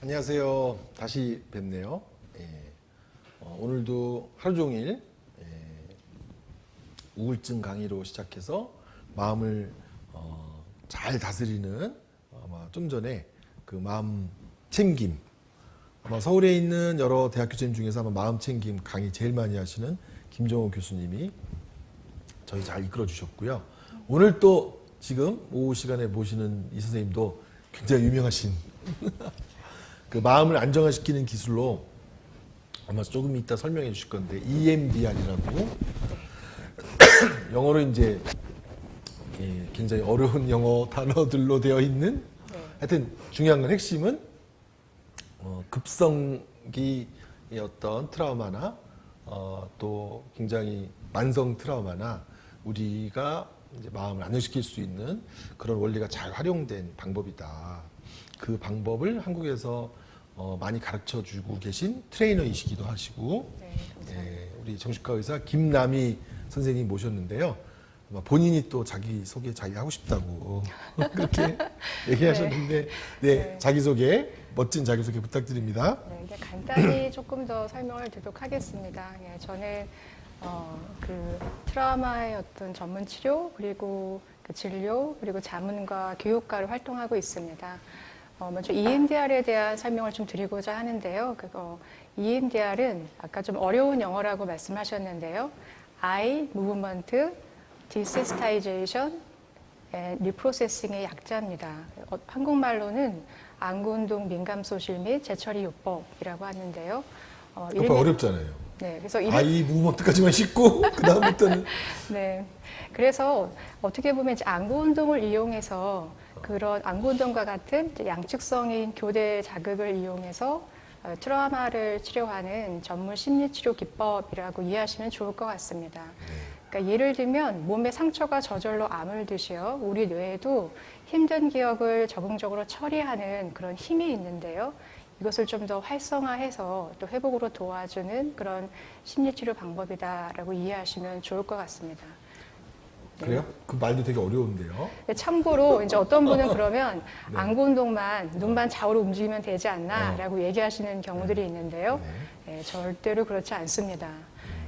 안녕하세요. 다시 뵙네요. 오늘도 하루 종일 우울증 강의로 시작해서 마음을 잘 다스리는 아마 좀 전에 그 마음 챙김 아마 서울에 있는 여러 대학교생 중에서 아마 마음 챙김 강의 제일 많이 하시는 김정호 교수님이 저희 잘 이끌어 주셨고요. 오늘 또 지금 오후 시간에 모시는 이 선생님도 굉장히 유명하신 그 마음을 안정화시키는 기술로 아마 조금 이따 설명해 주실 건데 EMDR이라고 영어로 이제 굉장히 어려운 영어 단어들로 되어 있는 하여튼 중요한 건 핵심은 급성기 어떤 트라우마나 또 굉장히 만성 트라우마나 우리가 이제 마음을 안정시킬 수 있는 그런 원리가 잘 활용된 방법이다. 그 방법을 한국에서 많이 가르쳐 주고 계신 트레이너이시기도 하시고 우리 정신과 의사 김남희 선생님 모셨는데요. 본인이 또 자기 소개 자기 하고 싶다고 그렇게 얘기하셨는데 자기소개 멋진 자기소개 부탁드립니다. 이제 간단히 조금 더 설명을 드리도록 하겠습니다. 저는 그 트라우마의 어떤 전문 치료 그리고 그 진료 그리고 자문과 교육가로 활동하고 있습니다. 먼저 EMDR에 대한 설명을 좀 드리고자 하는데요. EMDR은 아까 좀 어려운 영어라고 말씀하셨는데요. Eye Movement Desensitization and Reprocessing의 약자입니다. 한국말로는 안구운동 민감소실 및 재처리 요법이라고 하는데요. 그거 어렵잖아요. 네, 그래서 아이 무브먼트까지만 쉽고 그 다음부터는 네, 그래서 어떻게 보면 이제 안구 운동을 이용해서 그런 안구 운동과 같은 양측성인 교대 자극을 이용해서 트라우마를 치료하는 전문 심리치료 기법이라고 이해하시면 좋을 것 같습니다. 그러니까 예를 들면 몸에 상처가 저절로 아물듯이요, 우리 뇌에도 힘든 기억을 적응적으로 처리하는 그런 힘이 있는데요. 이것을 좀 더 활성화해서 또 회복으로 도와주는 그런 심리치료 방법이다라고 이해하시면 좋을 것 같습니다. 그래요? 그 말도 되게 어려운데요. 참고로 이제 어떤 분은 그러면 안구 운동만 눈만 좌우로 움직이면 되지 않나라고 얘기하시는 경우들이 있는데요. 절대로 그렇지 않습니다.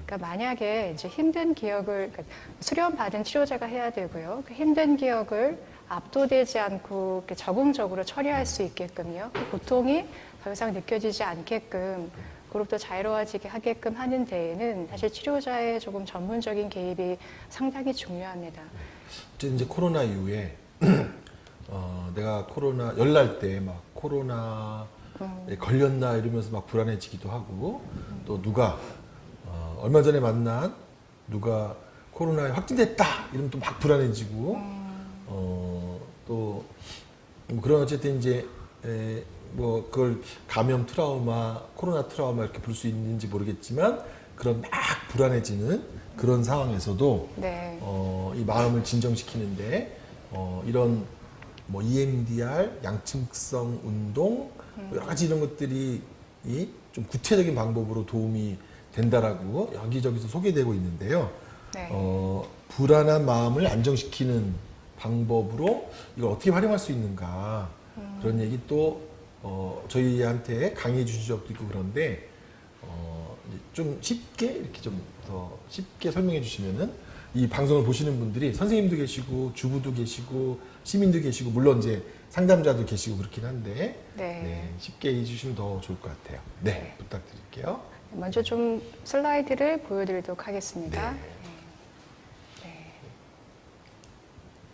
그러니까 만약에 이제 힘든 기억을 수련받은 치료자가 해야 되고요. 그 힘든 기억을 압도되지 않고 적응적으로 처리할 수 있게끔요. 고통이 더 이상 느껴지지 않게끔 그룹도 자유로워지게 하게끔 하는 데에는 사실 치료자의 조금 전문적인 개입이 상당히 중요합니다. 이제 코로나 이후에 내가 코로나 열날 때 막 코로나에 걸렸나 이러면서 막 불안해지기도 하고 또 누가 얼마 전에 만난 누가 코로나에 확진됐다 이러면 또 막 불안해지고 또 그런 어쨌든 이제 뭐 그걸 감염 트라우마, 코로나 트라우마 이렇게 볼 수 있는지 모르겠지만 그런 막 불안해지는 그런 상황에서도 이 마음을 진정시키는데 이런 뭐 EMDR, 양측성 운동 여러 가지 이런 것들이 좀 구체적인 방법으로 도움이 된다라고 여기저기서 소개되고 있는데요. 불안한 마음을 안정시키는 방법으로 이걸 어떻게 활용할 수 있는가 그런 얘기 또 저희한테 강의해 주신 적도 있고 그런데 좀 쉽게 이렇게 좀 더 쉽게 설명해 주시면은 이 방송을 보시는 분들이 선생님도 계시고 주부도 계시고 시민도 계시고 물론 이제 상담자도 계시고 그렇긴 한데 쉽게 해주시면 더 좋을 것 같아요. 부탁드릴게요. 먼저 좀 슬라이드를 보여드리도록 하겠습니다.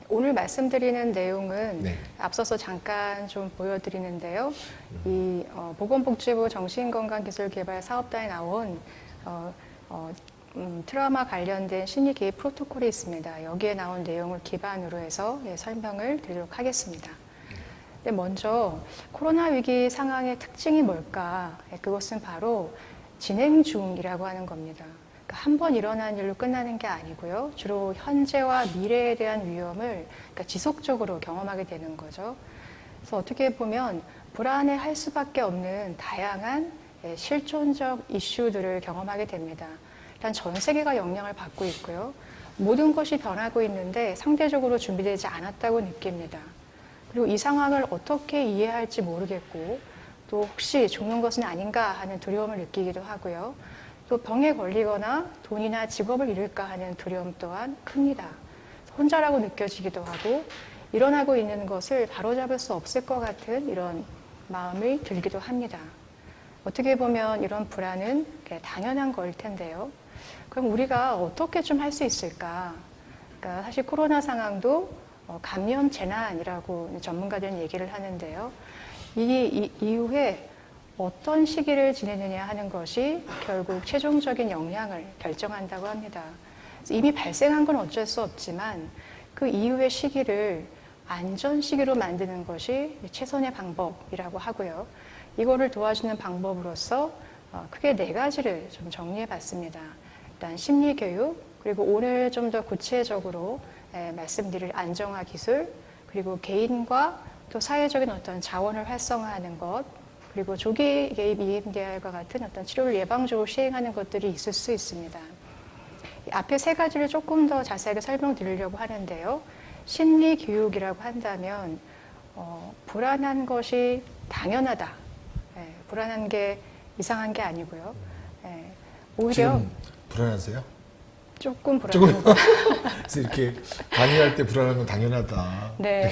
오늘 말씀드리는 내용은 앞서서 잠깐 좀 보여드리는데요. 이 보건복지부 정신건강기술개발사업단에 나온 트라우마 관련된 심리 개입 프로토콜이 있습니다. 여기에 나온 내용을 기반으로 해서 설명을 드리도록 하겠습니다. 먼저 코로나 위기 상황의 특징이 뭘까? 그것은 바로 진행 중이라고 하는 겁니다. 한 번 일어난 일로 끝나는 게 아니고요. 주로 현재와 미래에 대한 위험을 지속적으로 경험하게 되는 거죠. 그래서 어떻게 보면 불안해할 수밖에 없는 다양한 실존적 이슈들을 경험하게 됩니다. 일단 전 세계가 영향을 받고 있고요. 모든 것이 변하고 있는데 상대적으로 준비되지 않았다고 느낍니다. 그리고 이 상황을 어떻게 이해할지 모르겠고 또 혹시 죽는 것은 아닌가 하는 두려움을 느끼기도 하고요. 또 병에 걸리거나 돈이나 직업을 잃을까 하는 두려움 또한 큽니다. 혼자라고 느껴지기도 하고 일어나고 있는 것을 바로잡을 수 없을 것 같은 이런 마음이 들기도 합니다. 어떻게 보면 이런 불안은 당연한 거일 텐데요. 그럼 우리가 어떻게 좀 할 수 있을까? 그러니까 사실 코로나 상황도 감염 재난이라고 전문가들은 얘기를 하는데요. 이 이후에 어떤 시기를 지내느냐 하는 것이 결국 최종적인 영향을 결정한다고 합니다. 이미 발생한 건 어쩔 수 없지만 그 이후의 시기를 안전 시기로 만드는 것이 최선의 방법이라고 하고요. 이거를 도와주는 방법으로서 크게 4가지를 좀 정리해 봤습니다. 일단 심리교육, 그리고 오늘 좀 더 구체적으로 말씀드릴 안정화 기술, 그리고 개인과 또 사회적인 어떤 자원을 활성화하는 것, 그리고 조기 개입 EMDR과 같은 어떤 치료를 예방적으로 시행하는 것들이 있을 수 있습니다. 앞에 3가지를 조금 더 자세하게 설명드리려고 하는데요. 심리 교육이라고 한다면 불안한 것이 당연하다. 불안한 게 이상한 게 아니고요. 오히려 지금 불안하세요? 조금 불안합니다. 그래서 이렇게 강의할 때 불안한 건 당연하다. 네.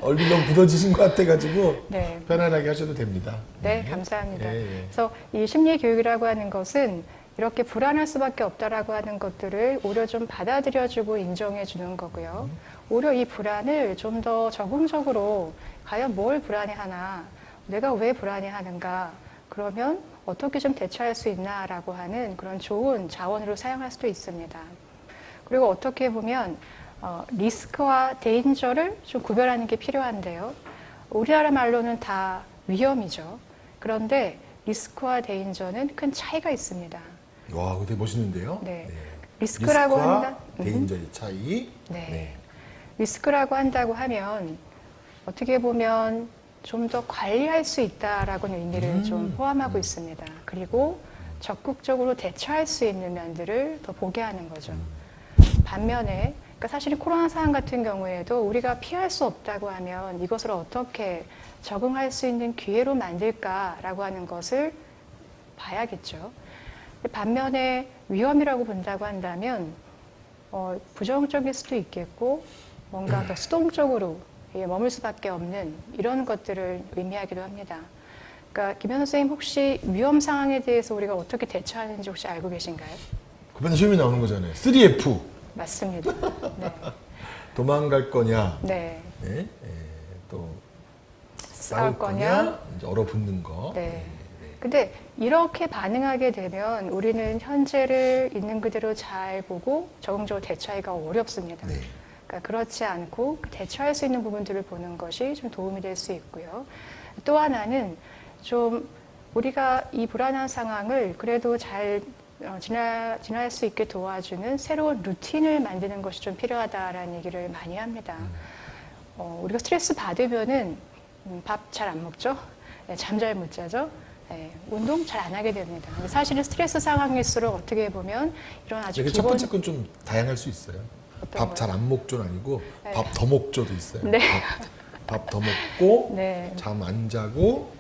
얼굴 너무 굳어지신 것 같아가지고 네. 편안하게 하셔도 됩니다. 네, 감사합니다. 예. 그래서 이 심리 교육이라고 하는 것은 이렇게 불안할 수밖에 없다라고 하는 것들을 오히려 좀 받아들여주고 인정해 주는 거고요. 오히려 이 불안을 좀 더 적응적으로 과연 뭘 불안해하나, 내가 왜 불안해하는가, 그러면 어떻게 좀 대처할 수 있나라고 하는 그런 좋은 자원으로 사용할 수도 있습니다. 그리고 어떻게 보면 리스크와 데인저를 좀 구별하는 게 필요한데요. 우리나라 말로는 다 위험이죠. 그런데 리스크와 데인저는 큰 차이가 있습니다. 와, 되게 멋있는데요? 네. 리스크라고 한다. 데인저의 차이. 네. 리스크라고 한다고 하면 어떻게 보면 좀 더 관리할 수 있다라고는 의미를 좀 포함하고 있습니다. 그리고 적극적으로 대처할 수 있는 면들을 더 보게 하는 거죠. 반면에 그러니까 사실 코로나 상황 같은 경우에도 우리가 피할 수 없다고 하면 이것을 어떻게 적응할 수 있는 기회로 만들까라고 하는 것을 봐야겠죠. 반면에 위험이라고 본다고 한다면 부정적일 수도 있겠고 뭔가 더 수동적으로 머물 수밖에 없는 이런 것들을 의미하기도 합니다. 그러니까 김현 선생님 혹시 위험 상황에 대해서 우리가 어떻게 대처하는지 혹시 알고 계신가요? 그러면 시험이 나오는 거잖아요. 3F. 맞습니다. 네. 도망갈 거냐. 네. 네. 또 싸울 거냐. 이제 얼어붙는 거. 네. 근데 이렇게 반응하게 되면 우리는 현재를 있는 그대로 잘 보고 적응적으로 대처하기가 어렵습니다. 네. 그러니까 그렇지 않고 대처할 수 있는 부분들을 보는 것이 좀 도움이 될 수 있고요. 또 하나는 좀 우리가 이 불안한 상황을 그래도 잘 지날 수 있게 도와주는 새로운 루틴을 만드는 것이 좀 필요하다라는 얘기를 많이 합니다. 우리가 스트레스 받으면은 밥 잘 안 먹죠? 네, 잠 잘 못 자죠? 네, 운동 잘 안 하게 됩니다. 사실은 스트레스 상황일수록 어떻게 보면 이런 아주 첫 번째 건 좀 다양할 수 있어요. 밥 잘 안 먹조는 아니고 네. 밥 더 먹조도 있어요. 네. 밥 더 먹고 네. 잠 안 자고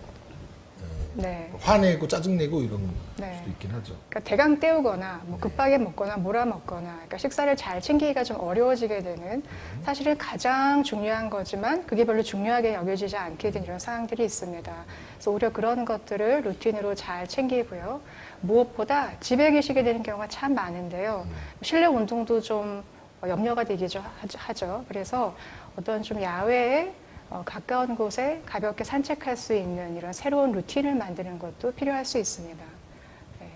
네. 화내고 짜증내고 이런 네. 수도 있긴 하죠. 그러니까 대강 때우거나 뭐 급하게 먹거나 몰아 먹거나 그러니까 식사를 잘 챙기기가 좀 어려워지게 되는 사실은 가장 중요한 거지만 그게 별로 중요하게 여겨지지 않게 된 이런 상황들이 있습니다. 그래서 오히려 그런 것들을 루틴으로 잘 챙기고요. 무엇보다 집에 계시게 되는 경우가 참 많은데요. 실내 운동도 좀 염려가 되기도 하죠. 그래서 어떤 좀 야외에 가까운 곳에 가볍게 산책할 수 있는 이런 새로운 루틴을 만드는 것도 필요할 수 있습니다. 네.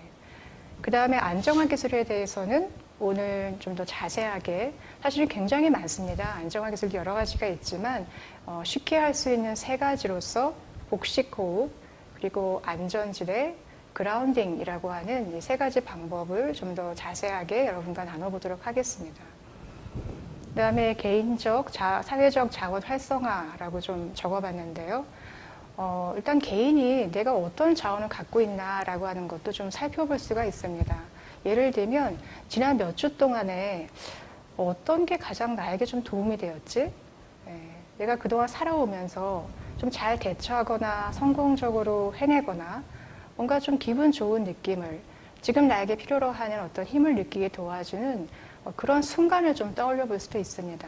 그 다음에 안정화 기술에 대해서는 오늘 좀 더 자세하게 사실은 굉장히 많습니다. 안정화 기술도 여러 가지가 있지만 쉽게 할 수 있는 3가지로서 복식 호흡 그리고 안전지대 그라운딩이라고 하는 이 3가지 방법을 좀 더 자세하게 여러분과 나눠보도록 하겠습니다. 그 다음에 개인적, 사회적 자원 활성화라고 좀 적어봤는데요. 일단 개인이 내가 어떤 자원을 갖고 있나라고 하는 것도 좀 살펴볼 수가 있습니다. 예를 들면 지난 몇 주 동안에 어떤 게 가장 나에게 좀 도움이 되었지? 내가 그동안 살아오면서 좀 잘 대처하거나 성공적으로 해내거나 뭔가 좀 기분 좋은 느낌을 지금 나에게 필요로 하는 어떤 힘을 느끼게 도와주는 그런 순간을 좀 떠올려 볼 수도 있습니다.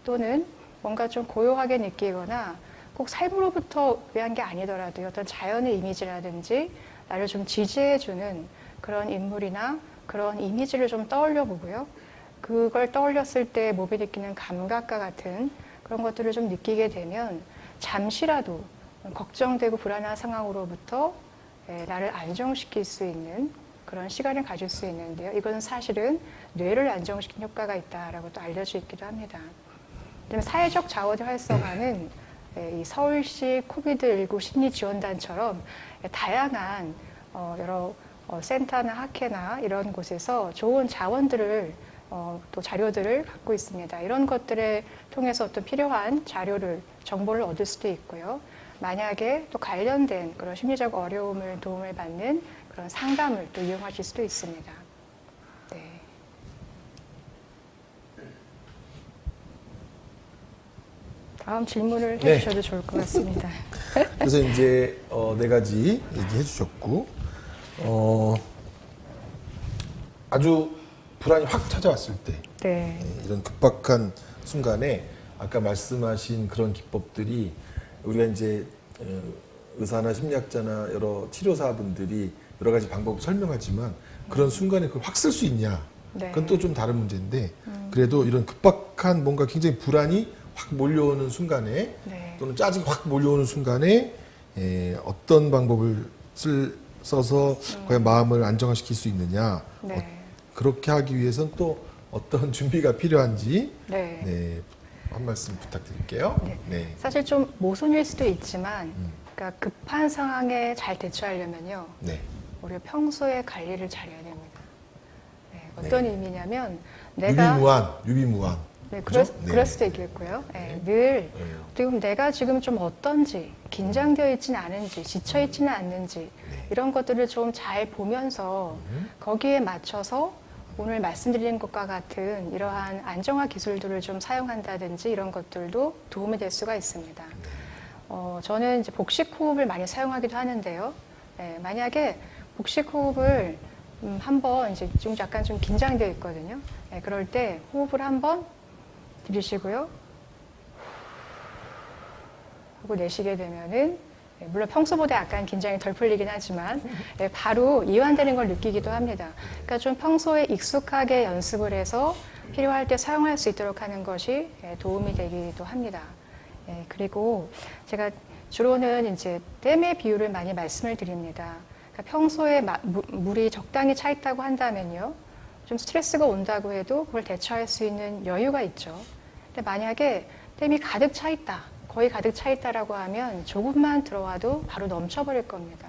또는 뭔가 좀 고요하게 느끼거나 꼭 삶으로부터 위한 게 아니더라도 어떤 자연의 이미지라든지 나를 좀 지지해주는 그런 인물이나 그런 이미지를 좀 떠올려 보고요. 그걸 떠올렸을 때 몸이 느끼는 감각과 같은 그런 것들을 좀 느끼게 되면 잠시라도 걱정되고 불안한 상황으로부터 나를 안정시킬 수 있는 그런 시간을 가질 수 있는데요. 이것은 사실은 뇌를 안정시키는 효과가 있다라고 또 알려져 있기도 합니다. 그다음에 사회적 자원의 활성화는 이 서울시 코비드19 심리지원단처럼 다양한 여러 센터나 학회나 이런 곳에서 좋은 자원들을 또 자료들을 갖고 있습니다. 이런 것들을 통해서 어떤 필요한 자료를, 정보를 얻을 수도 있고요. 만약에 또 관련된 그런 심리적 어려움을 도움을 받는 그런 상담을 또 이용하실 수도 있습니다. 네. 다음 질문을 네. 해주셔도 좋을 것 같습니다. 그래서 이제 네 가지 얘기해 주셨고 아주 불안이 확 찾아왔을 때 네. 이런 급박한 순간에 아까 말씀하신 그런 기법들이 우리가 이제 의사나 심리학자나 여러 치료사분들이 여러 가지 방법을 설명하지만 그런 순간에 그걸 확 쓸 수 있냐? 네. 그건 또 좀 다른 문제인데 그래도 이런 급박한 뭔가 굉장히 불안이 확 몰려오는 순간에 네. 또는 짜증이 확 몰려오는 순간에 어떤 방법을 써서 과연 마음을 안정화시킬 수 있느냐? 네. 그렇게 하기 위해서는 또 어떤 준비가 필요한지 네. 네, 한 말씀 부탁드릴게요. 네. 네. 사실 좀 모순일 수도 있지만, 그러니까 급한 상황에 잘 대처하려면요, 네. 우리가 평소에 관리를 잘해야 됩니다. 네. 어떤 네. 의미냐면 내가 유비무환. 네, 그죠? 그럴 수도 있겠고요. 네, 늘 지금 내가 지금 좀 어떤지, 긴장되어 있지는 않은지, 지쳐 있지는 않는지 이런 것들을 좀 잘 보면서 거기에 맞춰서 오늘 말씀드린 것과 같은 이러한 안정화 기술들을 좀 사용한다든지 이런 것들도 도움이 될 수가 있습니다. 저는 이제 복식 호흡을 많이 사용하기도 하는데요. 네, 만약에 복식 호흡을 한번 이제 좀 약간 좀 긴장되어 있거든요. 네, 그럴 때 호흡을 한번 들이쉬고요. 하고 내쉬게 되면은 물론 평소보다 약간 긴장이 덜 풀리긴 하지만 바로 이완되는 걸 느끼기도 합니다. 그러니까 좀 평소에 익숙하게 연습을 해서 필요할 때 사용할 수 있도록 하는 것이 도움이 되기도 합니다. 그리고 제가 주로는 이제 댐의 비율을 많이 말씀을 드립니다. 그러니까 평소에 물이 적당히 차 있다고 한다면요. 좀 스트레스가 온다고 해도 그걸 대처할 수 있는 여유가 있죠. 근데 만약에 댐이 가득 차 있다, 거의 가득 차 있다라고 하면 조금만 들어와도 바로 넘쳐버릴 겁니다.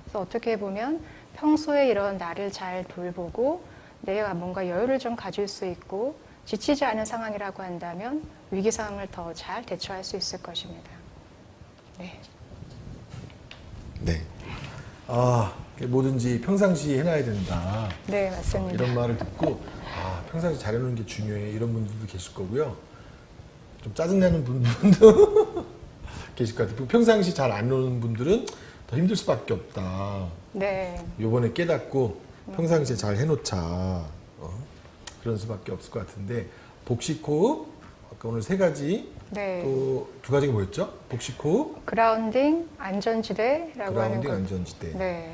그래서 어떻게 보면 평소에 이런 나를 잘 돌보고 내가 뭔가 여유를 좀 가질 수 있고 지치지 않은 상황이라고 한다면 위기 상황을 더 잘 대처할 수 있을 것입니다. 네. 네. 뭐든지 평상시에 해놔야 된다. 네, 맞습니다. 이런 말을 듣고 평상시 잘해놓는 게 중요해 이런 분들도 계실 거고요. 좀 짜증나는 분들도 계실 것 같아요. 평상시 잘 안 노는 분들은 더 힘들 수밖에 없다. 네. 요번에 깨닫고 평상시에 잘 해놓자. 그런 수밖에 없을 것 같은데 복식호흡 아까 오늘 세 가지 네. 또 두 가지가 뭐였죠? 복식호흡, 그라운딩, 안전지대라고 하는 그라운딩, 것. 안전지대. 네.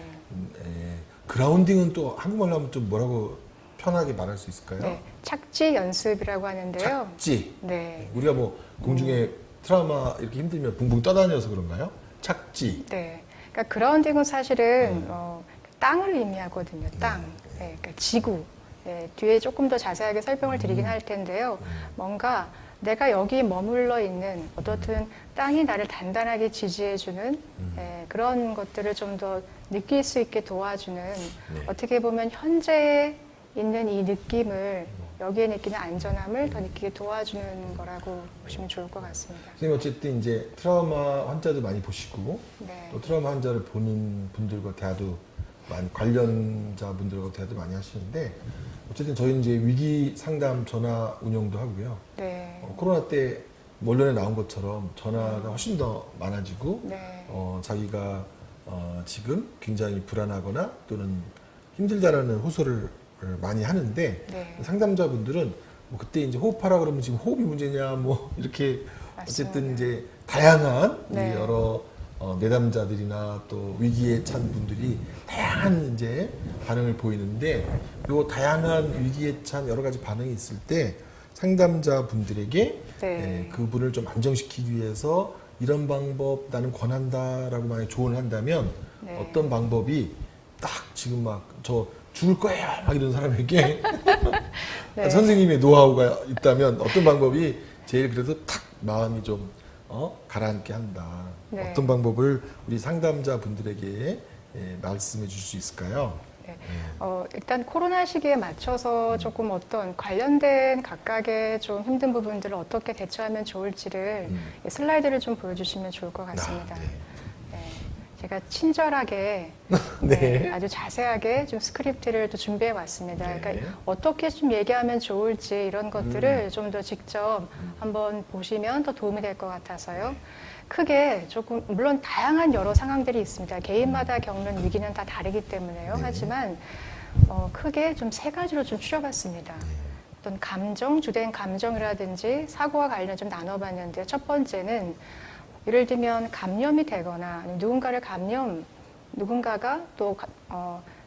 그라운딩은 또 한국말로 하면 좀 뭐라고 편하게 말할 수 있을까요? 네. 착지 연습이라고 하는데요. 착지. 네. 우리가 뭐 공중에 트라우마 이렇게 힘들면 붕붕 떠다녀서 그런가요? 착지. 네. 그러니까 그라운딩은 사실은 땅을 의미하거든요. 땅. 네. 그러니까 지구. 네. 뒤에 조금 더 자세하게 설명을 드리긴 할 텐데요. 뭔가 내가 여기 머물러 있는 어떻든 땅이 나를 단단하게 지지해주는 그런 것들을 좀 더 느낄 수 있게 도와주는 어떻게 보면 현재에 있는 이 느낌을 여기에 느끼는 안전함을 더 느끼게 도와주는 거라고 보시면 좋을 것 같습니다. 선생님 어쨌든 이제 트라우마 환자도 많이 보시고 네. 또 트라우마 환자를 보는 분들과 대화도 많이 관련자분들과 대화도 많이 하시는데 어쨌든 저희 이제 위기 상담 전화 운영도 하고요. 네. 코로나 때 언론에 나온 것처럼 전화가 훨씬 더 많아지고 네. 자기가 지금 굉장히 불안하거나 또는 힘들다라는 호소를 많이 하는데 네. 상담자분들은 뭐 그때 이제 호흡하라 그러면 지금 호흡이 문제냐 뭐 이렇게 어쨌든 맞습니다. 이제 다양한 네. 여러 내담자들이나 또 위기에 찬 분들이 다양한 이제 반응을 보이는데 요 다양한 위기에 찬 여러 가지 반응이 있을 때 상담자 분들에게 네. 그분을 좀 안정시키기 위해서 이런 방법 나는 권한다라고 만약 조언을 한다면 네. 어떤 방법이 딱 지금 막 저 죽을 거예요 막 이런 사람에게 네. 선생님의 노하우가 있다면 어떤 방법이 제일 그래도 탁 마음이 좀 가라앉게 한다. 네. 어떤 방법을 우리 상담자 분들에게 말씀해 줄 수 있을까요? 네. 일단 코로나 시기에 맞춰서 조금 어떤 관련된 각각의 좀 힘든 부분들을 어떻게 대처하면 좋을지를 슬라이드를 좀 보여주시면 좋을 것 같습니다. 네. 네. 제가 친절하게 네. 아주 자세하게 좀 스크립트를 또 준비해 왔습니다. 네. 그러니까 어떻게 좀 얘기하면 좋을지 이런 것들을 좀 더 직접 한번 보시면 더 도움이 될 것 같아서요. 크게 조금 물론 다양한 여러 상황들이 있습니다. 개인마다 겪는 위기는 다 다르기 때문에요. 네. 하지만 크게 좀 세 가지로 좀 추려봤습니다. 어떤 감정, 주된 감정이라든지 사고와 관련 좀 나눠봤는데 첫 번째는 예를 들면 감염이 되거나 아니면 누군가가 또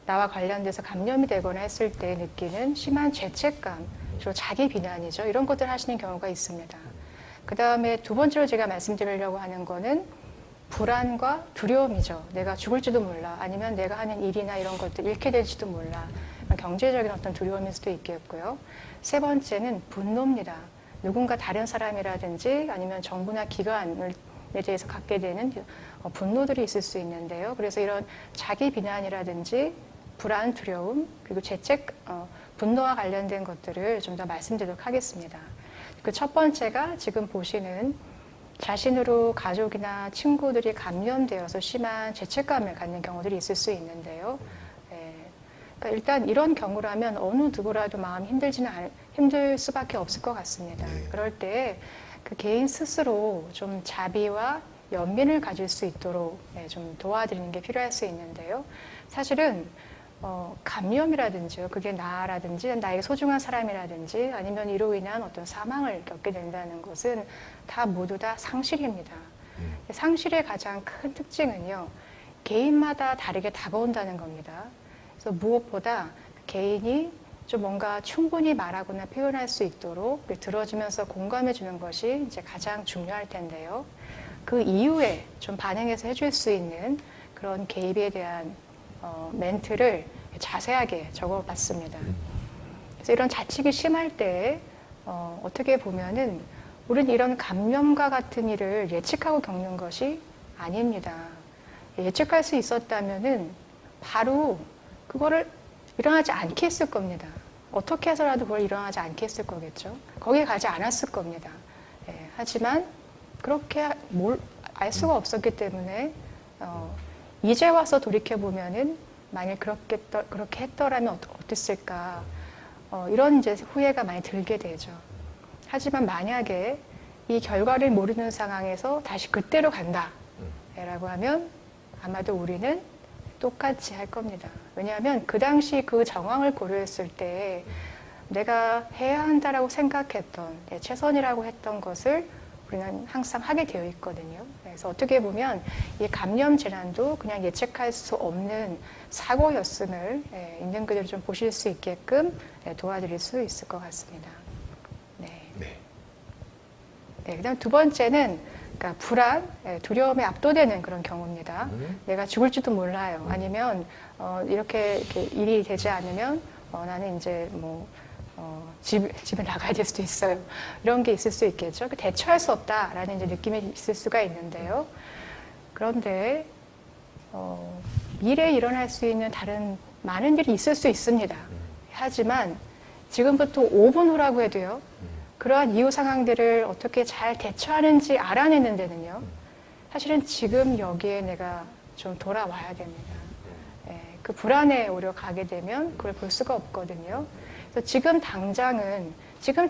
나와 관련돼서 감염이 되거나 했을 때 느끼는 심한 죄책감, 주로 자기 비난이죠. 이런 것들 하시는 경우가 있습니다. 그 다음에 두 번째로 제가 말씀드리려고 하는 거는 불안과 두려움이죠. 내가 죽을지도 몰라. 아니면 내가 하는 일이나 이런 것들 잃게 될지도 몰라. 경제적인 어떤 두려움일 수도 있겠고요. 세 번째는 분노입니다. 누군가 다른 사람이라든지 아니면 정부나 기관에 대해서 갖게 되는 분노들이 있을 수 있는데요. 그래서 이런 자기 비난이라든지 불안, 두려움, 그리고 분노와 관련된 것들을 좀 더 말씀드리도록 하겠습니다. 그 첫 번째가 지금 보시는 자신으로 가족이나 친구들이 감염되어서 심한 죄책감을 갖는 경우들이 있을 수 있는데요. 그러니까 일단 이런 경우라면 어느 누구라도 마음이 힘들 수밖에 없을 것 같습니다. 네. 그럴 때 그 개인 스스로 좀 자비와 연민을 가질 수 있도록 좀 도와드리는 게 필요할 수 있는데요. 사실은 감염이라든지 그게 나라든지 나에게 소중한 사람이라든지 아니면 이로 인한 어떤 사망을 겪게 된다는 것은 모두 다 상실입니다. 상실의 가장 큰 특징은요, 개인마다 다르게 다가온다는 겁니다. 그래서 무엇보다 개인이 좀 뭔가 충분히 말하거나 표현할 수 있도록 들어주면서 공감해 주는 것이 이제 가장 중요할 텐데요. 그 이후에 좀 반응해서 해줄 수 있는 그런 개입에 대한 멘트를 자세하게 적어봤습니다. 그래서 이런 자책이 심할 때 어떻게 보면은 우리는 이런 감염과 같은 일을 예측하고 겪는 것이 아닙니다. 예측할 수 있었다면은 바로 그거를 일어나지 않게 했을 겁니다. 어떻게 해서라도 그걸 일어나지 않게 했을 거겠죠. 거기에 가지 않았을 겁니다. 하지만 그렇게 알 수가 없었기 때문에 이제 와서 돌이켜보면은 만일 그렇게 했더라면 어땠을까 이런 이제 후회가 많이 들게 되죠. 하지만 만약에 이 결과를 모르는 상황에서 다시 그때로 간다라고 하면 아마도 우리는 똑같이 할 겁니다. 왜냐하면 그 당시 그 정황을 고려했을 때 내가 해야 한다라고 생각했던 최선이라고 했던 것을 우리는 항상 하게 되어 있거든요. 그래서 어떻게 보면 이 감염 재난도 그냥 예측할 수 없는 사고였음을 있는 그대로 좀 보실 수 있게끔 도와드릴 수 있을 것 같습니다. 네, 그다음 두 번째는 그러니까 불안, 두려움에 압도되는 그런 경우입니다. 내가 죽을지도 몰라요. 아니면 이렇게 일이 되지 않으면 나는 이제 집에 나가야 될 수도 있어요. 이런 게 있을 수 있겠죠. 대처할 수 없다라는 이제 느낌이 있을 수가 있는데요. 그런데 미래에 일어날 수 있는 다른 많은 일이 있을 수 있습니다. 하지만 지금부터 5분 후라고 해도요. 그러한 이후 상황들을 어떻게 잘 대처하는지 알아내는 데는요. 사실은 지금 여기에 내가 좀 돌아와야 됩니다. 그 불안에 오려 가게 되면 그걸 볼 수가 없거든요. 그래서 지금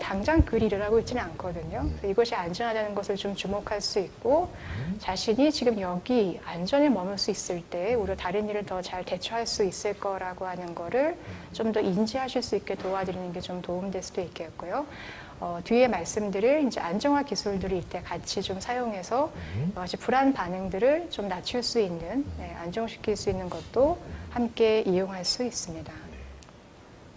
당장 그 일을 하고 있지는 않거든요. 그래서 이것이 안전하다는 것을 좀 주목할 수 있고 자신이 지금 여기 안전에 머물 수 있을 때 오히려 다른 일을 더 잘 대처할 수 있을 거라고 하는 거를 좀 더 인지하실 수 있게 도와드리는 게 좀 도움될 수도 있겠고요. 뒤에 말씀드릴 이제 안정화 기술들을 이때 같이 좀 사용해서 여러 불안 반응들을 좀 낮출 수 있는, 안정시킬 수 있는 것도 함께 이용할 수 있습니다.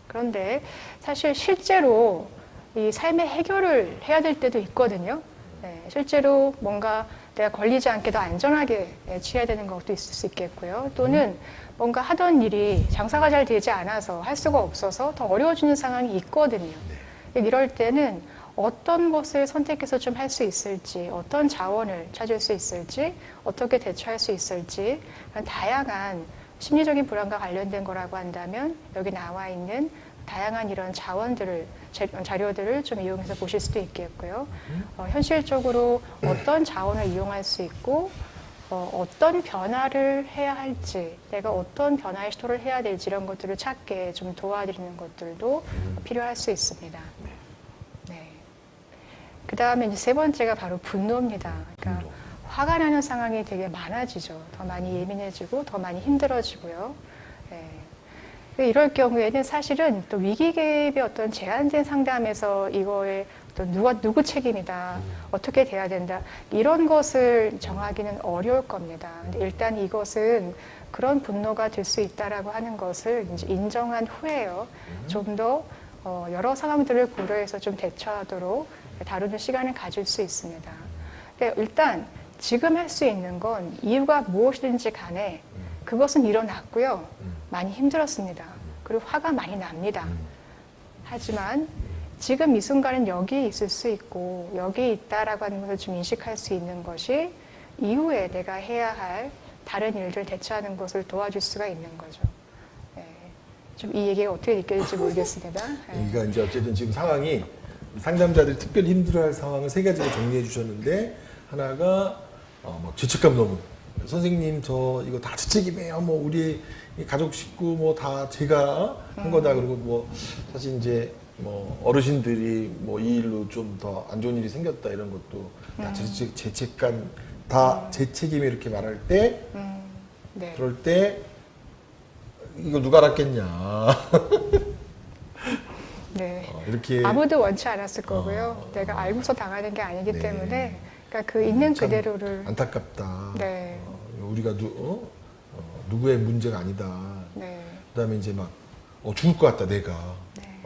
그런데 사실 실제로 이 삶의 해결을 해야 될 때도 있거든요. 실제로 뭔가 내가 걸리지 않게 더 안전하게 취해야 되는 것도 있을 수 있겠고요. 또는 뭔가 하던 일이 장사가 잘 되지 않아서 할 수가 없어서 더 어려워지는 상황이 있거든요. 이럴 때는 어떤 것을 선택해서 좀 할 수 있을지, 어떤 자원을 찾을 수 있을지, 어떻게 대처할 수 있을지, 다양한 심리적인 불안과 관련된 거라고 한다면 여기 나와 있는 다양한 이런 자료들을 좀 이용해서 보실 수도 있겠고요. 현실적으로 어떤 자원을 이용할 수 있고 어떤 변화를 해야 할지, 내가 어떤 변화의 시도를 해야 될지 이런 것들을 찾게 좀 도와드리는 것들도 필요할 수 있습니다. 네. 그 다음에 이제 세 번째가 바로 분노입니다. 그러니까 화가 나는 상황이 되게 많아지죠. 더 많이 예민해지고 더 많이 힘들어지고요. 이럴 경우에는 사실은 또 위기 개입의 어떤 제한된 상담에서 이거에 또 누구 책임이다, 어떻게 돼야 된다, 이런 것을 정하기는 어려울 겁니다. 근데 일단 이것은 그런 분노가 될 수 있다라고 하는 것을 이제 인정한 후에요. 좀 더 여러 상황들을 고려해서 좀 대처하도록 다루는 시간을 가질 수 있습니다. 근데 일단 지금 할 수 있는 건 이유가 무엇이든지 간에 그것은 일어났고요. 많이 힘들었습니다. 그리고 화가 많이 납니다. 하지만 지금 이 순간은 여기 있을 수 있고 여기 있다라고 하는 것을 좀 인식할 수 있는 것이 이후에 내가 해야 할 다른 일들 대처하는 것을 도와줄 수가 있는 거죠. 좀 이 얘기가 어떻게 느껴질지 모르겠습니다. 그러니까 이제 어쨌든 지금 상황이 상담자들이 특별히 힘들어할 상황을 세 가지로 정리해 주셨는데 하나가 뭐 죄책감 너무 선생님 저 이거 다 제 책임이에요. 뭐 우리 가족 식구 뭐 다 제가 한 거다. 그리고 뭐 사실 이제 뭐 어르신들이 뭐 이 일로 좀 더 안 좋은 일이 생겼다 이런 것도 다 죄책감 다 제 책임이 이렇게 말할 때 네. 그럴 때 이거 누가 알았겠냐. 네. 이렇게 아무도 원치 않았을 거고요. 내가 알고서 당하는 게 아니기 네. 때문에 그러니까 그 있는 참 그대로를 안타깝다. 네. 우리가 누구의 문제가 아니다. 네. 그다음에 이제 막 죽을 것 같다 내가. 네.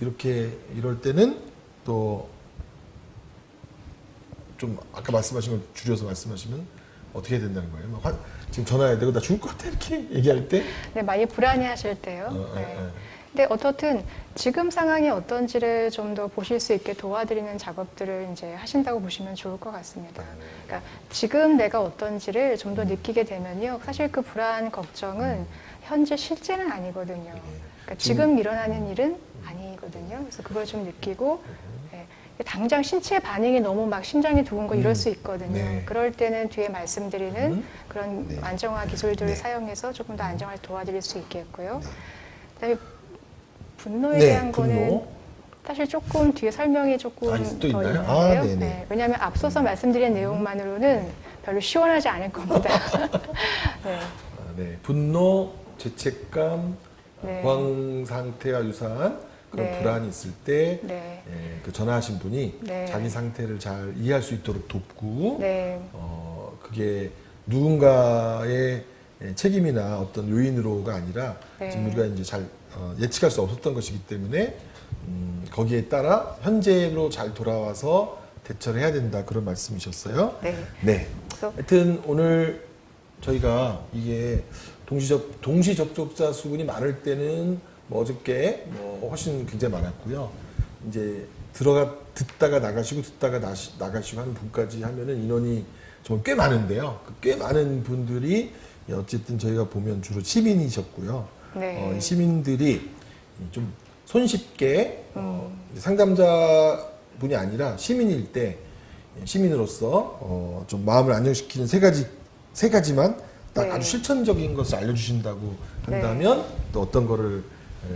이렇게 이럴 때는 또 좀 아까 말씀하신 걸 줄여서 말씀하시면 어떻게 해야 된다는 거예요? 막 지금 전화해야 되고 나 죽을 것 같아 이렇게 얘기할 때. 네, 많이 불안해하실 때요. 근데 어떻든 지금 상황이 어떤지를 좀 더 보실 수 있게 도와드리는 작업들을 이제 하신다고 보시면 좋을 것 같습니다. 그러니까 지금 내가 어떤지를 좀 더 느끼게 되면요, 사실 그 불안, 걱정은 현재 실제는 아니거든요. 그러니까 지금 일어나는 일은 아니거든요. 그래서 그걸 좀 느끼고 당장 신체 반응이 너무 막 심장이 두근거 이럴 수 있거든요. 네. 그럴 때는 뒤에 말씀드리는 그런 네. 안정화 기술들을 네. 사용해서 조금 더 안정화를 도와드릴 수 있겠고요. 그다음에 분노에 네, 대한 분노. 거는 사실 조금 뒤에 설명이 조금 또 더 있나요? 있는데요. 네네. 네, 왜냐하면 앞서서 말씀드린 내용만으로는 별로 시원하지 않을 겁니다. 네. 네. 분노, 죄책감, 네. 공황 상태와 유사한 그런 네. 불안이 있을 때 네. 그 전화하신 분이 네. 자기 상태를 잘 이해할 수 있도록 돕고 네. 그게 누군가의 책임이나 어떤 요인으로가 아니라 네. 지금 우리가 이제 잘 예측할 수 없었던 것이기 때문에 거기에 따라 현재로 잘 돌아와서 대처를 해야 된다 그런 말씀이셨어요. 네. 네. 그래서 하여튼 오늘 저희가 이게 동시 접촉자 수분이 많을 때는 뭐 어저께 뭐 훨씬 굉장히 많았고요. 이제 듣다가 나가시고 듣다가 나가시고 하는 분까지 하면은 인원이 정말 꽤 많은데요. 꽤 많은 분들이 어쨌든 저희가 보면 주로 시민이셨고요. 네. 이 시민들이 좀 손쉽게 상담자분이 아니라 시민일 때 시민으로서 좀 마음을 안정시키는 세 가지만 딱 네. 아주 실천적인 것을 알려주신다고 한다면 또 어떤 거를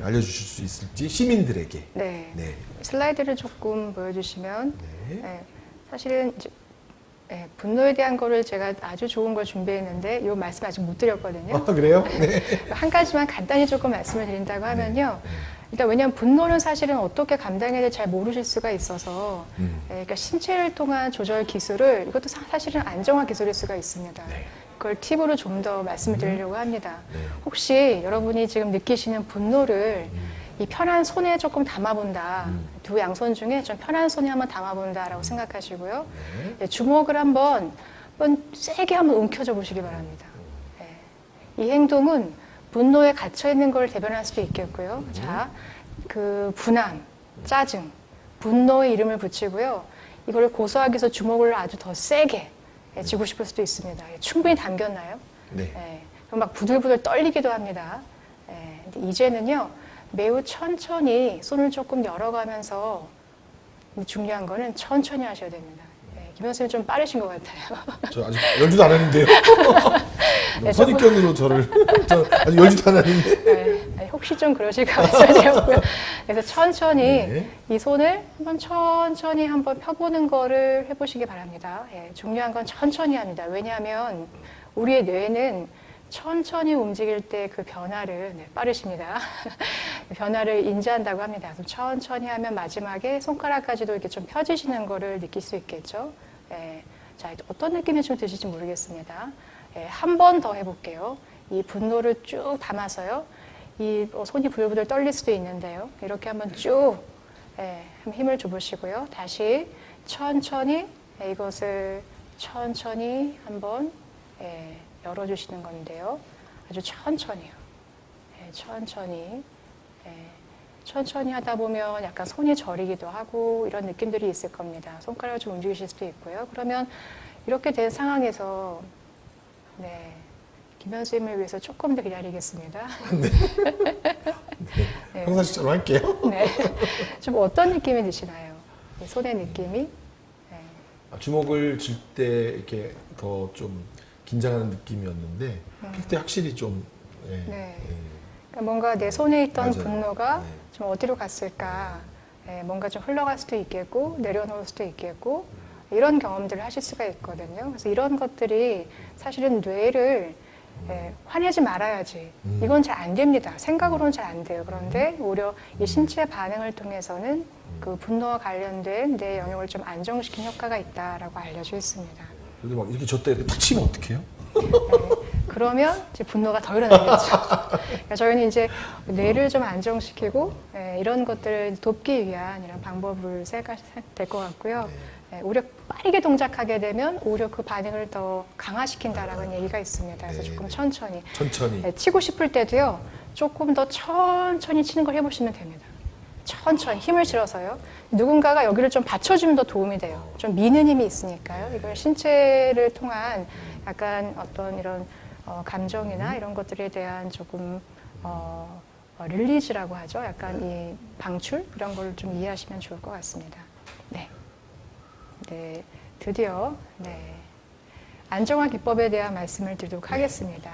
알려주실 수 있을지 시민들에게. 네. 네. 슬라이드를 조금 보여주시면 네. 네, 사실은 이제 분노에 대한 거를 제가 아주 좋은 걸 준비했는데 이 말씀 아직 못 드렸거든요. 아, 그래요? 네. 한 가지만 간단히 조금 말씀을 드린다고 하면요. 일단 왜냐하면 분노는 사실은 어떻게 감당해야 될지 잘 모르실 수가 있어서 그러니까 신체를 통한 조절 기술을 이것도 사실은 안정화 기술일 수가 있습니다. 네. 그걸 팁으로 좀 더 말씀을 드리려고 합니다. 네. 혹시 여러분이 지금 느끼시는 분노를 이 편한 손에 조금 담아본다. 두 양손 중에 좀 편한 손에 한번 담아본다라고 생각하시고요. 네. 네, 주먹을 한번 세게 한번 움켜줘 보시기 바랍니다. 네. 이 행동은 분노에 갇혀 있는 걸 대변할 수도 있겠고요. 자, 그 분함, 짜증, 분노의 이름을 붙이고요. 이걸 고소하기 위해서 주먹을 아주 더 세게 쥐고 싶을 수도 있습니다. 충분히 담겼나요? 네. 그럼 막 부들부들 떨리기도 합니다. 근데 이제는요, 매우 천천히 손을 조금 열어가면서 중요한 거는 천천히 하셔야 됩니다. 김 선생님 좀 빠르신 것 같아요. 저 아직 열지도 않았는데요. 네, 선입견으로 저를 저 아직 열지도 않았는데. 네, 아니, 혹시 좀 그러실까 말씀드렸고요. 그래서 천천히 네. 이 손을 한번 천천히 한번 펴보는 거를 해보시기 바랍니다. 중요한 건 천천히 합니다. 왜냐하면 우리의 뇌는 천천히 움직일 때 그 변화를 빠르십니다. 변화를 인지한다고 합니다. 그래서 천천히 하면 마지막에 손가락까지도 이렇게 좀 펴지시는 거를 느낄 수 있겠죠. 자, 어떤 느낌이 좀 드실지 모르겠습니다. 한 번 더 해볼게요. 이 분노를 쭉 담아서요. 이 손이 부들부들 떨릴 수도 있는데요. 이렇게 한번 쭉 힘을 줘보시고요. 다시 천천히 이것을 천천히 한번 열어주시는 건데요. 아주 천천히요. 천천히. 천천히 하다 보면 약간 손이 저리기도 하고 이런 느낌들이 있을 겁니다. 손가락을 좀 움직이실 수도 있고요. 그러면 이렇게 된 상황에서 김현 선생님을 위해서 조금 더 기다리겠습니다. 네. 평상시처럼 할게요. 네. 좀 어떤 느낌이 드시나요? 이 손의 느낌이? 주먹을 쥘 때 이렇게 더 좀 긴장하는 느낌이었는데 그때 확실히 좀 그러니까 뭔가 내 손에 있던 맞아요. 분노가 좀 어디로 갔을까? 뭔가 좀 흘러갈 수도 있겠고 내려놓을 수도 있겠고 이런 경험들을 하실 수가 있거든요. 그래서 이런 것들이 사실은 뇌를 화내지 말아야지. 이건 잘 안 됩니다. 생각으로는 잘 안 돼요. 그런데 오히려 이 신체 반응을 통해서는 그 분노와 관련된 뇌 영역을 좀 안정시킨 효과가 있다라고 알려져 있습니다. 그래도 막 이렇게 줬다 이렇게 탁 치면 어떡해요? 그러면 이제 분노가 더 일어나겠죠. 그러니까 저희는 이제 뇌를 좀 안정시키고 이런 것들을 돕기 위한 이런 방법을 생각할 될 것 같고요. 오히려 빠르게 동작하게 되면 오히려 그 반응을 더 강화시킨다라는 얘기가 있습니다. 그래서 조금 천천히. 치고 싶을 때도요. 조금 더 천천히 치는 걸 해보시면 됩니다. 천천히 힘을 실어서요. 누군가가 여기를 좀 받쳐주면 더 도움이 돼요. 좀 미는 힘이 있으니까요. 이걸 신체를 통한 약간 어떤 이런 감정이나 이런 것들에 대한 조금 릴리즈라고 하죠. 약간 이 방출 이런 걸 좀 이해하시면 좋을 것 같습니다. 네, 드디어 안정화 기법에 대한 말씀을 드리도록 하겠습니다.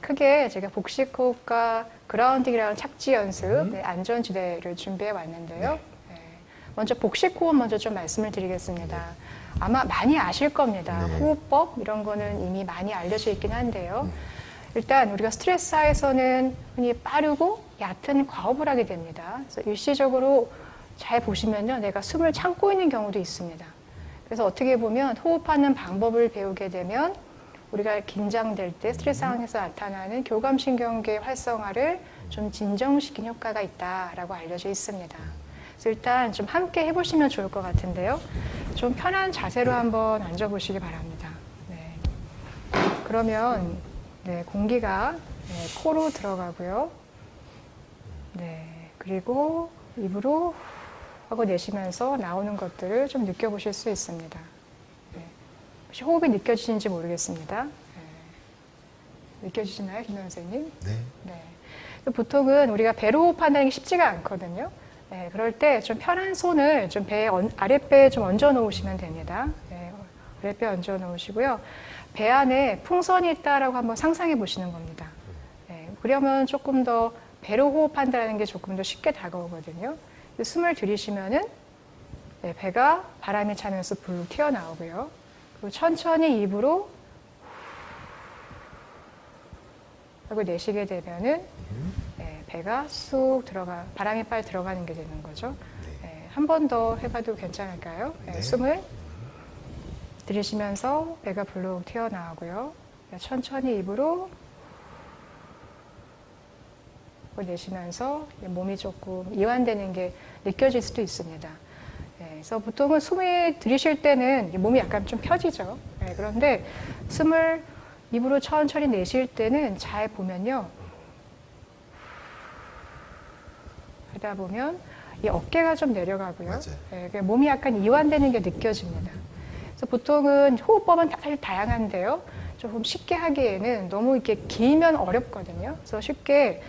크게 제가 복식호흡과 그라운딩이라는 착지 연습, 안전지대를 준비해 왔는데요. 먼저 복식호흡 먼저 좀 말씀을 드리겠습니다. 아마 많이 아실 겁니다. 호흡법 이런 거는 이미 많이 알려져 있긴 한데요. 일단 우리가 스트레스 하에서는 흔히 빠르고 얕은 과호흡을 하게 됩니다. 그래서 일시적으로 잘 보시면요, 내가 숨을 참고 있는 경우도 있습니다. 그래서 어떻게 보면 호흡하는 방법을 배우게 되면 우리가 긴장될 때 스트레스 상황에서 나타나는 교감신경계 활성화를 좀 진정시킨 효과가 있다라고 알려져 있습니다. 그래서 일단 좀 함께 해보시면 좋을 것 같은데요. 좀 편한 자세로 한번 앉아보시기 바랍니다. 그러면 공기가 코로 들어가고요. 그리고 입으로 하고 내쉬면서 나오는 것들을 좀 느껴보실 수 있습니다. 혹시 호흡이 느껴지시는지 모르겠습니다. 느껴지시나요, 김 선생님? 네. 보통은 우리가 배로 호흡한다는 게 쉽지가 않거든요. 그럴 때 좀 편한 손을 좀 아랫배에 좀 얹어 놓으시면 됩니다. 아랫배에 얹어 놓으시고요. 배 안에 풍선이 있다라고 한번 상상해 보시는 겁니다. 그러면 조금 더 배로 호흡한다는 게 조금 더 쉽게 다가오거든요. 숨을 들이쉬면은 네, 배가 바람이 차면서 불룩 튀어나오고요. 그리고 천천히 입으로 하고 내쉬게 되면은 네, 배가 쑥 들어가, 바람이 빨리 들어가는 게 되는 거죠. 네, 한 번 더 해봐도 괜찮을까요? 네, 숨을 들이쉬면서 배가 불룩 튀어나오고요. 네, 천천히 입으로 내쉬면서 몸이 조금 이완되는 게 느껴질 수도 있습니다. 네, 그래서 보통은 숨을 들이쉴 때는 몸이 약간 좀 펴지죠. 네, 그런데 숨을 입으로 천천히 내쉴 때는 잘 보면요. 하다 보면 이 어깨가 좀 내려가고요. 네, 몸이 약간 이완되는 게 느껴집니다. 그래서 보통은 호흡법은 사실 다양한데요. 조금 쉽게 하기에는 너무 이렇게 길면 어렵거든요. 그래서 쉽게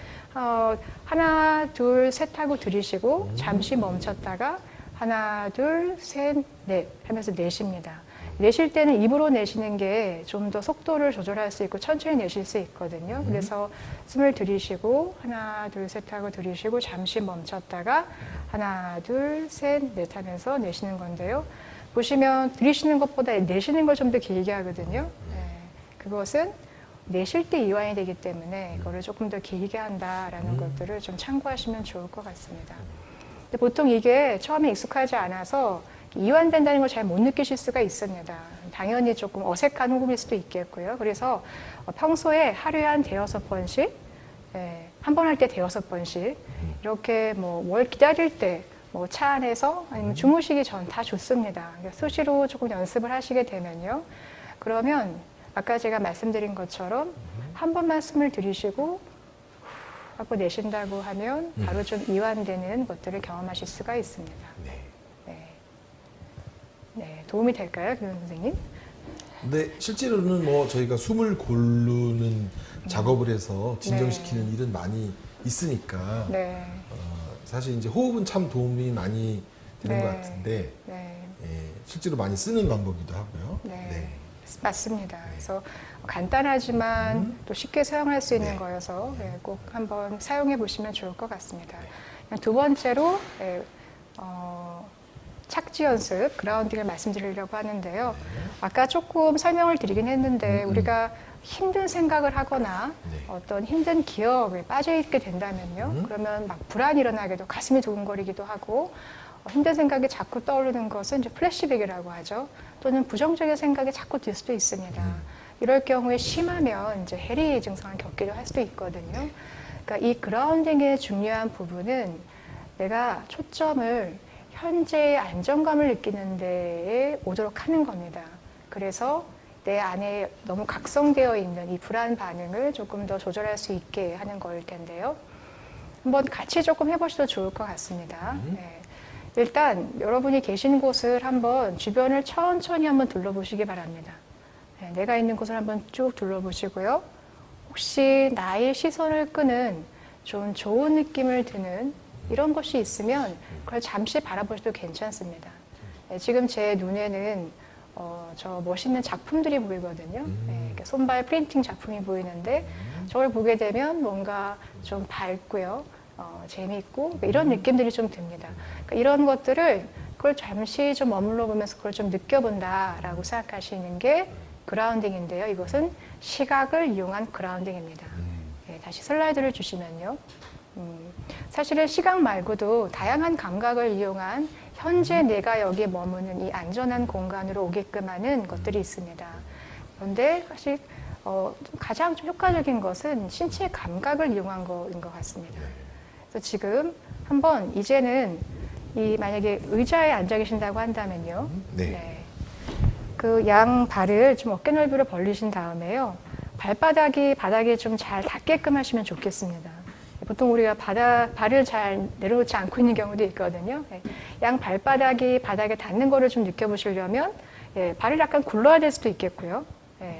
하나, 둘, 셋 하고 들이쉬고 잠시 멈췄다가 하나, 둘, 셋, 넷 하면서 내쉽니다. 내쉴 때는 입으로 내쉬는 게 좀 더 속도를 조절할 수 있고 천천히 내쉴 수 있거든요. 그래서 숨을 들이쉬고 하나, 둘, 셋 하고 들이쉬고 잠시 멈췄다가 하나, 둘, 셋, 넷 하면서 내쉬는 건데요. 보시면 들이쉬는 것보다 내쉬는 걸 좀 더 길게 하거든요. 네, 그것은 내쉴 때 이완이 되기 때문에 이거를 조금 더 길게 한다라는 것들을 좀 참고하시면 좋을 것 같습니다. 근데 보통 이게 처음에 익숙하지 않아서 이완된다는 걸 잘 못 느끼실 수가 있습니다. 당연히 조금 어색한 호흡일 수도 있겠고요. 그래서 평소에 하루에 한 5-6번씩, 한 번 할 때 5번씩, 이렇게 뭘 기다릴 때, 차 안에서 아니면 주무시기 전 다 좋습니다. 수시로 조금 연습을 하시게 되면요. 그러면 아까 제가 말씀드린 것처럼 한 번만 숨을 들이쉬고 하고 내쉰다고 하면 바로 좀 이완되는 것들을 경험하실 수가 있습니다. 네. 네, 도움이 될까요, 김현 선생님? 근데 실제로는 뭐 저희가 숨을 고르는 작업을 해서 진정시키는 일은 많이 있으니까 네. 사실 이제 호흡은 참 도움이 많이 되는 것 같은데 실제로 많이 쓰는 방법이기도 하고요. 맞습니다. 그래서 간단하지만 또 쉽게 사용할 수 있는 거여서 꼭 한번 사용해 보시면 좋을 것 같습니다. 두 번째로 착지 연습, 그라운딩을 말씀드리려고 하는데요. 아까 조금 설명을 드리긴 했는데 우리가 힘든 생각을 하거나 어떤 힘든 기억에 빠져있게 된다면요. 그러면 막 불안이 일어나기도, 가슴이 두근거리기도 하고 힘든 생각이 자꾸 떠오르는 것은 이제 플래시백이라고 하죠. 또는 부정적인 생각이 자꾸 들 수도 있습니다. 이럴 경우에 심하면 이제 해리 증상을 겪기도 할 수도 있거든요. 그러니까 이 그라운딩의 중요한 부분은 내가 초점을 현재의 안정감을 느끼는 데에 오도록 하는 겁니다. 그래서 내 안에 너무 각성되어 있는 이 불안 반응을 조금 더 조절할 수 있게 하는 거일 텐데요. 한번 같이 조금 해보셔도 좋을 것 같습니다. 일단 여러분이 계신 곳을 한번 주변을 천천히 한번 둘러보시기 바랍니다. 내가 있는 곳을 한번 쭉 둘러보시고요. 혹시 나의 시선을 끄는 좀 좋은 느낌을 드는 이런 것이 있으면 그걸 잠시 바라보셔도 괜찮습니다. 지금 제 눈에는 저 멋있는 작품들이 보이거든요. 손발 프린팅 작품이 보이는데 저걸 보게 되면 뭔가 좀 밝고요. 재미있고 이런 느낌들이 좀 듭니다. 그러니까 이런 것들을 그걸 잠시 좀 머물러 보면서 그걸 좀 느껴본다라고 생각하시는 게 그라운딩인데요. 이것은 시각을 이용한 그라운딩입니다. 다시 슬라이드를 주시면요. 사실은 시각 말고도 다양한 감각을 이용한 현재 내가 여기에 머무는 이 안전한 공간으로 오게끔 하는 것들이 있습니다. 그런데 사실 가장 좀 효과적인 것은 신체 감각을 이용한 거인 것 같습니다. 그래서 지금 한번 이제는 만약에 의자에 앉아 계신다고 한다면요. 그 양 발을 좀 어깨 넓이로 벌리신 다음에요. 발바닥이 바닥에 좀 잘 닿게끔 하시면 좋겠습니다. 보통 우리가 발을 잘 내려놓지 않고 있는 경우도 있거든요. 양 발바닥이 바닥에 닿는 거를 좀 느껴보시려면 발을 약간 굴러야 될 수도 있겠고요.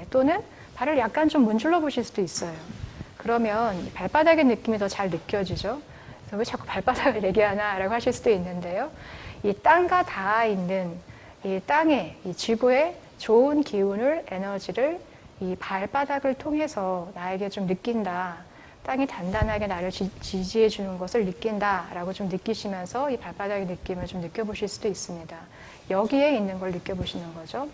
또는 발을 약간 좀 문질러 보실 수도 있어요. 그러면 발바닥의 느낌이 더 잘 느껴지죠. 그래서 왜 자꾸 발바닥을 얘기하나 라고 하실 수도 있는데요. 이 땅과 닿아 있는 이 땅에, 이 지구의 좋은 기운을, 에너지를 이 발바닥을 통해서 나에게 좀 느낀다. 땅이 단단하게 나를 지지해 주는 것을 느낀다라고 좀 느끼시면서 이 발바닥의 느낌을 좀 느껴보실 수도 있습니다. 여기에 있는 걸 느껴보시는 거죠.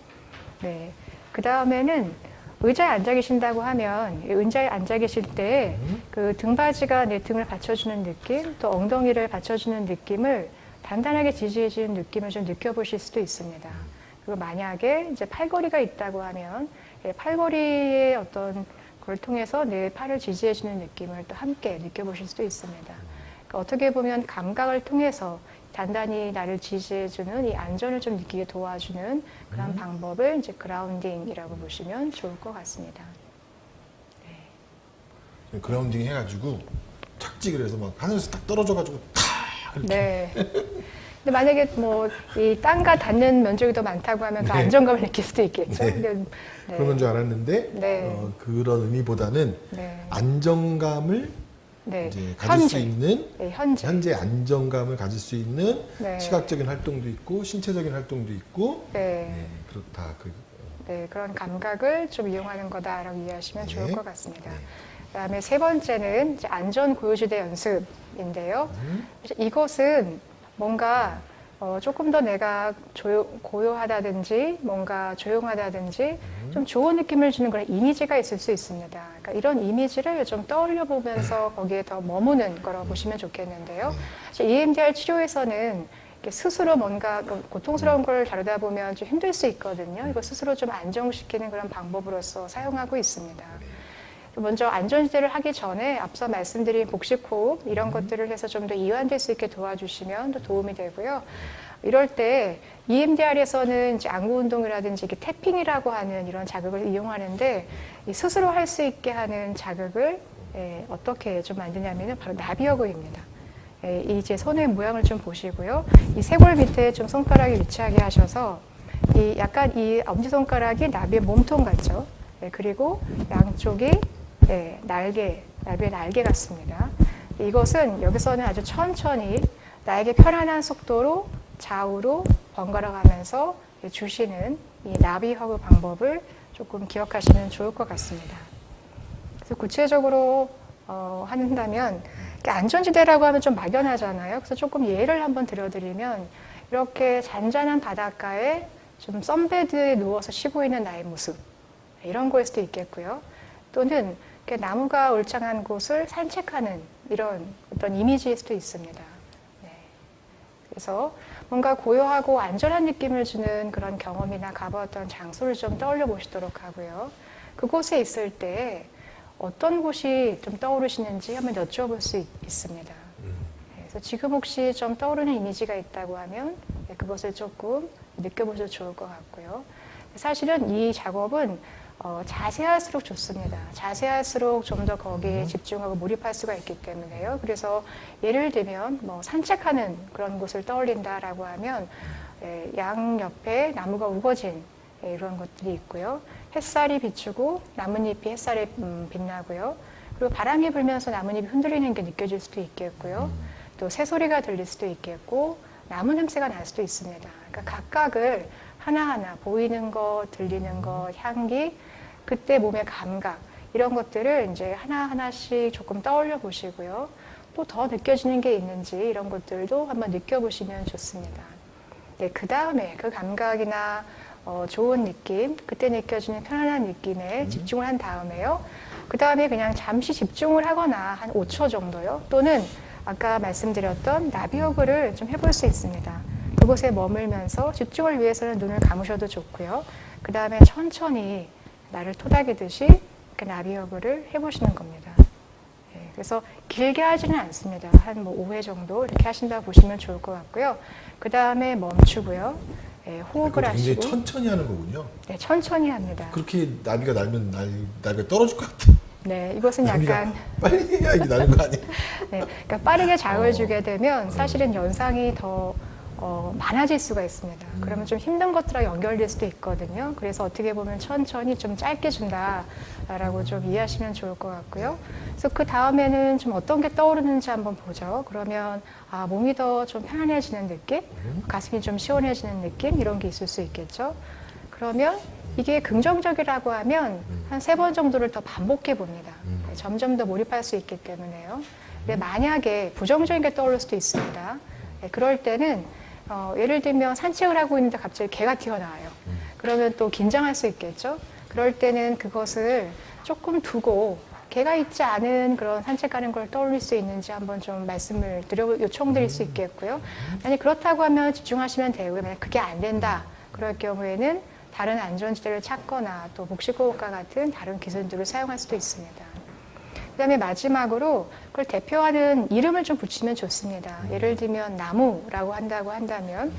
네. 그 다음에는 의자에 앉아 계신다고 하면 의자에 앉아 계실 때 그 등받이가 내 등을 받쳐주는 느낌, 또 엉덩이를 받쳐주는 느낌을 단단하게 지지해주는 느낌을 좀 느껴보실 수도 있습니다. 그리고 만약에 이제 팔걸이가 있다고 하면 팔걸이의 어떤 그걸 통해서 내 팔을 지지해주는 느낌을 또 함께 느껴보실 수도 있습니다. 그러니까 어떻게 보면 감각을 통해서 단단히 나를 지지해주는 이 안전을 좀 느끼게 도와주는 그런 방법을 이제 그라운딩이라고 보시면 좋을 것 같습니다. 네. 그라운딩 해가지고 착지를 해서 막 하늘에서 딱 떨어져가지고 탁 이렇게. 네. 근데 만약에 뭐 이 땅과 닿는 면적이 더 많다고 하면 더 네. 안정감을 느낄 수도 있겠죠. 네. 근데, 네. 그런 건 줄 알았는데 네. 그런 의미보다는 네. 안정감을 네. 이제 가질 수 있는 네, 현재. 안정감을 가질 수 있는 네. 시각적인 활동도 있고 신체적인 활동도 있고 네. 그렇다. 네, 그런 감각을 좀 이용하는 거다라고 이해하시면 네. 좋을 것 같습니다. 네. 그다음에 세 번째는 이제 안전 고요지대 연습인데요. 이것은 뭔가 조금 더 내가 고요하다든지 뭔가 조용하다든지 좀 좋은 느낌을 주는 그런 이미지가 있을 수 있습니다. 그러니까 이런 이미지를 좀 떠올려 보면서 거기에 더 머무는 거라고 보시면 좋겠는데요. EMDR 치료에서는 이렇게 스스로 뭔가 고통스러운 걸 다루다 보면 좀 힘들 수 있거든요. 이거 스스로 좀 안정시키는 그런 방법으로서 사용하고 있습니다. 먼저 안전지대를 하기 전에 앞서 말씀드린 복식호흡 이런 것들을 해서 좀 더 이완될 수 있게 도와주시면 더 도움이 되고요. 이럴 때 EMDR에서는 이제 안구 운동이라든지 이렇게 태핑이라고 하는 이런 자극을 이용하는데 스스로 할 수 있게 하는 자극을 어떻게 좀 만드냐면은 바로 나비허그입니다. 이제 손의 모양을 좀 보시고요. 이 쇄골 밑에 좀 손가락이 위치하게 하셔서 이 약간 이 엄지손가락이 나비의 몸통 같죠. 그리고 양쪽이 나비의 날개 같습니다. 이것은 여기서는 아주 천천히 나에게 편안한 속도로 좌우로 번갈아 가면서 주시는 이 나비 허그 방법을 조금 기억하시면 좋을 것 같습니다. 그래서 구체적으로 한다면 안전지대라고 하면 좀 막연하잖아요. 그래서 조금 예를 한번 들어드리면 이렇게 잔잔한 바닷가에 좀 썬베드에 누워서 쉬고 있는 나의 모습 이런 거일 수도 있겠고요. 또는 이렇게 나무가 울창한 곳을 산책하는 이런 어떤 이미지일 수도 있습니다. 네. 그래서 뭔가 고요하고 안전한 느낌을 주는 그런 경험이나 가보았던 장소를 좀 떠올려 보시도록 하고요. 그곳에 있을 때 어떤 곳이 좀 떠오르시는지 한번 여쭤볼 수 있습니다. 그래서 지금 혹시 좀 떠오르는 이미지가 있다고 하면 그것을 조금 느껴보셔도 좋을 것 같고요. 사실은 이 작업은 자세할수록 좋습니다. 자세할수록 좀 더 거기에 집중하고 몰입할 수가 있기 때문에요. 그래서 예를 들면 뭐 산책하는 그런 곳을 떠올린다라고 하면 양 옆에 나무가 우거진 이런 것들이 있고요. 햇살이 비추고 나뭇잎이 햇살에 빛나고요. 그리고 바람이 불면서 나뭇잎이 흔들리는 게 느껴질 수도 있겠고요. 또 새소리가 들릴 수도 있겠고 나무 냄새가 날 수도 있습니다. 그러니까 각각을 하나하나 보이는 것, 들리는 것, 향기, 그때 몸의 감각 이런 것들을 이제 하나하나씩 조금 떠올려 보시고요. 또 더 느껴지는 게 있는지 이런 것들도 한번 느껴보시면 좋습니다. 네, 그 다음에 그 감각이나 좋은 느낌, 그때 느껴지는 편안한 느낌에 집중을 한 다음에요. 그 다음에 그냥 잠시 집중을 하거나 한 5초 정도요. 또는 아까 말씀드렸던 나비허그를 좀 해볼 수 있습니다. 그곳에 머물면서 집중을 위해서는 눈을 감으셔도 좋고요. 그 다음에 천천히 나를 토닥이듯이 이렇게 나비허그를 해보시는 겁니다. 네, 그래서 길게 하지는 않습니다. 한 뭐 5회 정도 이렇게 하신다고 보시면 좋을 것 같고요. 그 다음에 멈추고요. 네, 호흡을 굉장히 하시고. 천천히 하는 거군요. 네, 천천히 합니다. 그렇게 나비가 날면 나비가 떨어질 것 같아. 네, 이것은 나비가 약간 빨리 해야 이게 나는 거 아니에요? 네, 그러니까 빠르게 자극을 주게 되면 사실은 연상이 더 많아질 수가 있습니다. 그러면 좀 힘든 것들과 연결될 수도 있거든요. 그래서 어떻게 보면 천천히 좀 짧게 준다라고 좀 이해하시면 좋을 것 같고요. 그래서 그 다음에는 좀 어떤 게 떠오르는지 한번 보죠. 그러면 몸이 더 좀 편안해지는 느낌, 가슴이 좀 시원해지는 느낌 이런 게 있을 수 있겠죠. 그러면 이게 긍정적이라고 하면 한 3번 정도를 더 반복해 봅니다. 점점 더 몰입할 수 있기 때문에요. 근데 만약에 부정적인 게 떠오를 수도 있습니다. 그럴 때는 예를 들면 산책을 하고 있는데 갑자기 개가 튀어나와요. 그러면 또 긴장할 수 있겠죠. 그럴 때는 그것을 조금 두고 개가 있지 않은 그런 산책하는 걸 떠올릴 수 있는지 한번 좀 말씀을 요청드릴 수 있겠고요. 만약 그렇다고 하면 집중하시면 되고요. 만약 그게 안 된다. 그럴 경우에는 다른 안전지대를 찾거나 또 복식호흡과 같은 다른 기술들을 사용할 수도 있습니다. 그 다음에 마지막으로 그걸 대표하는 이름을 좀 붙이면 좋습니다. 예를 들면 나무라고 한다고 한다면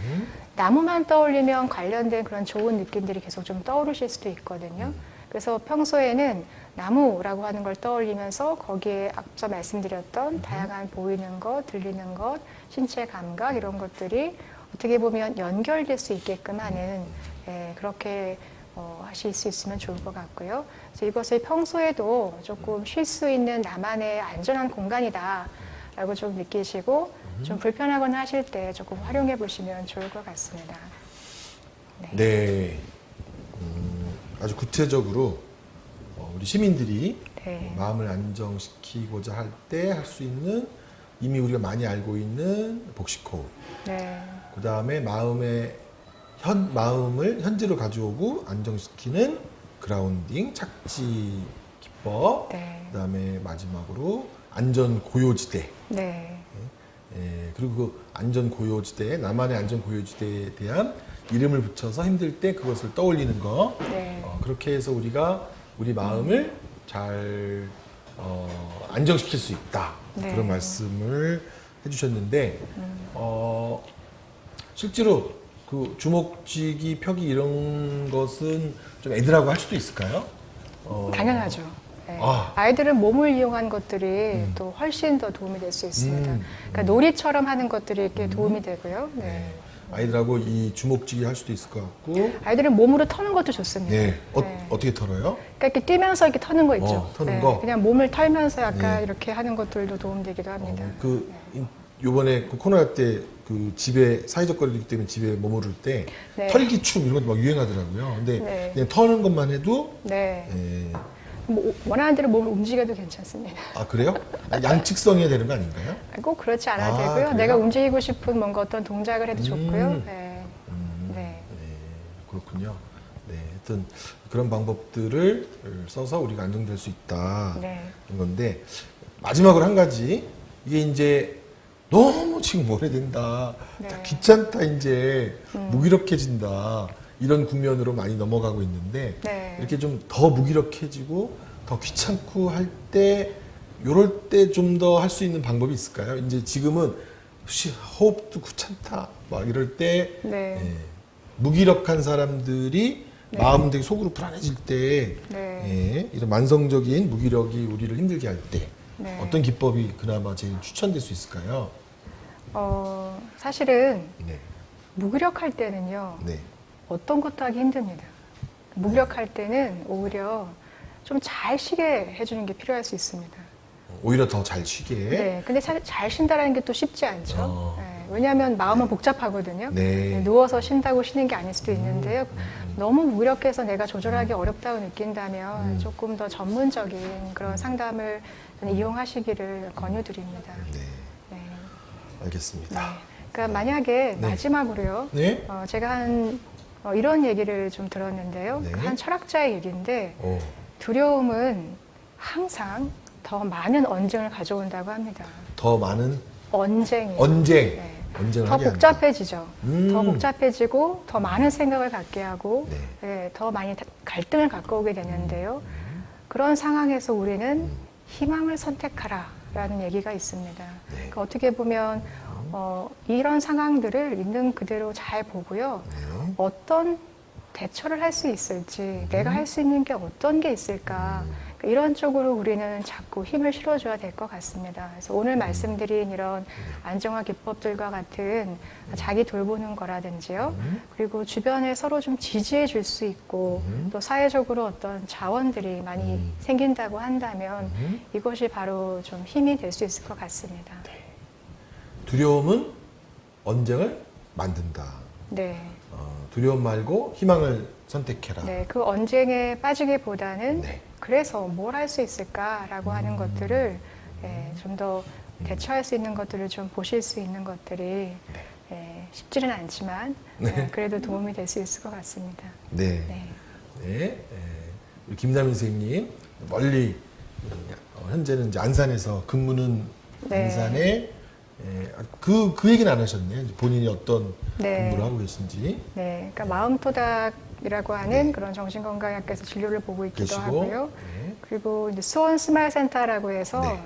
나무만 떠올리면 관련된 그런 좋은 느낌들이 계속 좀 떠오르실 수도 있거든요. 그래서 평소에는 나무라고 하는 걸 떠올리면서 거기에 앞서 말씀드렸던 다양한 보이는 것, 들리는 것, 신체 감각 이런 것들이 어떻게 보면 연결될 수 있게끔 하는 그렇게 하실 수 있으면 좋을 것 같고요. 그래서 이것을 평소에도 조금 쉴 수 있는 나만의 안전한 공간이다 라고 좀 느끼시고 좀 불편하거나 하실 때 조금 활용해 보시면 좋을 것 같습니다. 네. 아주 구체적으로 우리 시민들이 네. 마음을 안정시키고자 할 때 할 수 있는 이미 우리가 많이 알고 있는 복식호흡. 네. 그 다음에 마음을 현재로 가져오고 안정시키는 그라운딩, 착지 기법. 네. 그 다음에 마지막으로 안전고요지대. 네. 그리고 그 안전고요지대, 나만의 안전고요지대에 대한 이름을 붙여서 힘들 때 그것을 떠올리는 거. 네. 그렇게 해서 우리가 우리 마음을 잘 안정시킬 수 있다. 네. 그런 말씀을 해주셨는데 실제로 그 주먹쥐기, 펴기 이런 것은 좀 애들하고 할 수도 있을까요? 당연하죠. 네. 아. 아이들은 몸을 이용한 것들이 또 훨씬 더 도움이 될 수 있습니다. 그러니까 놀이처럼 하는 것들이 이렇게 도움이 되고요. 네. 아이들하고 이 주먹쥐기 할 수도 있을 것 같고. 아이들은 몸으로 터는 것도 좋습니다. 네. 네. 어떻게 털어요? 그러니까 이렇게 뛰면서 이렇게 터는 거 있죠. 터는 거? 그냥 몸을 털면서 약간 네. 이렇게 하는 것들도 도움되기도 합니다. 요번에 그 코로나 때 그 집에 사회적 거리두기 때문에 집에 머무를 때 네. 털기춤 이런 것도 막 유행하더라고요. 근데 네. 그냥 터는 것만 해도 네. 예. 뭐 원하는 대로 몸을 움직여도 괜찮습니다. 아 그래요? 양측성이어야 되는 거 아닌가요? 꼭 그렇지 않아도 아, 되고요. 그래요? 내가 움직이고 싶은 뭔가 어떤 동작을 해도 좋고요. 네. 네. 네, 그렇군요. 네, 하여튼 그런 방법들을 써서 우리가 안정될 수 있다. 네. 는 건데 마지막으로 한 가지 이게 이제 너무 지금 오래된다. 네. 귀찮다 이제 무기력해진다. 이런 국면으로 많이 넘어가고 있는데 네. 이렇게 좀 더 무기력해지고 더 귀찮고 할 때 요럴 때 좀 더 할 수 있는 방법이 있을까요? 이제 지금은 호흡도 귀찮다 막 이럴 때 네. 무기력한 사람들이 네. 마음 되게 속으로 불안해질 때 네. 이런 만성적인 무기력이 우리를 힘들게 할 때 네. 어떤 기법이 그나마 제일 추천될 수 있을까요? 사실은 네. 무기력할 때는요. 네. 어떤 것도 하기 힘듭니다. 무기력할 때는 오히려 좀 잘 쉬게 해주는 게 필요할 수 있습니다. 오히려 더 잘 쉬게. 네, 근데 사실 잘 쉰다라는 게 또 쉽지 않죠. 어. 네, 왜냐하면 마음은 복잡하거든요. 네. 누워서 쉰다고 쉬는 게 아닐 수도 있는데요. 너무 무기력해서 내가 조절하기 어렵다고 느낀다면 조금 더 전문적인 그런 상담을 이용하시기를 권유드립니다. 네. 네. 알겠습니다. 네. 그러니까 만약에 네. 마지막으로요. 네. 제가 이런 얘기를 좀 들었는데요. 네. 한 철학자의 얘기인데 오. 두려움은 항상 더 많은 언쟁을 가져온다고 합니다. 더 많은 언쟁이. 언쟁. 네. 언쟁을 더 하게 한다. 복잡해지죠. 더 복잡해지고 더 많은 생각을 갖게 하고 네. 네, 더 많이 갈등을 갖고 오게 되는데요. 그런 상황에서 우리는 희망을 선택하라라는 얘기가 있습니다. 네. 그러니까 어떻게 보면 이런 상황들을 있는 그대로 잘 보고요. 네. 어떤 대처를 할 수 있을지, 내가 할 수 있는 게 어떤 게 있을까, 그러니까 이런 쪽으로 우리는 자꾸 힘을 실어줘야 될 것 같습니다. 그래서 오늘 말씀드린 이런 안정화 기법들과 같은 자기 돌보는 거라든지요, 그리고 주변에 서로 좀 지지해 줄 수 있고, 또 사회적으로 어떤 자원들이 많이 생긴다고 한다면 이것이 바로 좀 힘이 될 수 있을 것 같습니다. 두려움은 언쟁을 만든다. 네. 두려움 말고 희망을 선택해라. 네, 그 언쟁에 빠지기보다는 네. 그래서 뭘 할 수 있을까라고 하는 것들을 좀 더 대처할 수 있는 것들을 좀 보실 수 있는 것들이 쉽지는 않지만 그래도 도움이 될 수 있을 것 같습니다. 네. 네. 네. 우리 김남인 선생님 멀리 현재는 이제 안산에서 근무는 네. 안산에 그 얘기는 안 하셨네요. 이제 본인이 어떤 네. 근무를 하고 계신지 네, 그러니까 마음토닥이라고 하는 그런 정신건강학과에서 진료를 보고 있기도 계시고 하고요. 네. 그리고 이제 수원 스마일센터라고 해서 네.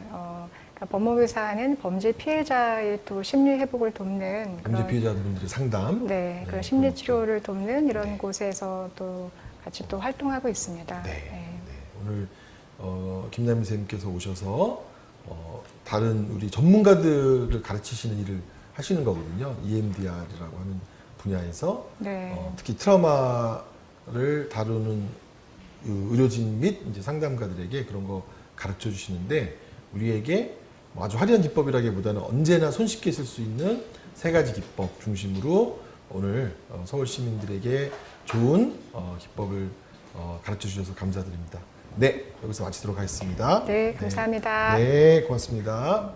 그러니까 법무부에서 하는 범죄 피해자의 또 심리 회복을 돕는 범죄 그런 피해자분들의 상담. 네, 그런 네, 심리 그런 치료를 돕는 이런 네. 곳에서 또 같이 또 활동하고 있습니다. 네. 네. 네. 오늘 김남인 선생님께서 오셔서 다른 우리 전문가들을 가르치시는 일을 하시는 거거든요. EMDR이라고 하는 분야에서 네. 특히 트라우마를 다루는 의료진 및 이제 상담가들에게 그런 거 가르쳐 주시는데 우리에게 아주 화려한 기법이라기보다는 언제나 손쉽게 쓸 수 있는 3가지 기법 중심으로 오늘 서울 시민들에게 좋은 기법을 가르쳐 주셔서 감사드립니다. 네, 여기서 마치도록 하겠습니다. 네, 감사합니다. 네, 고맙습니다.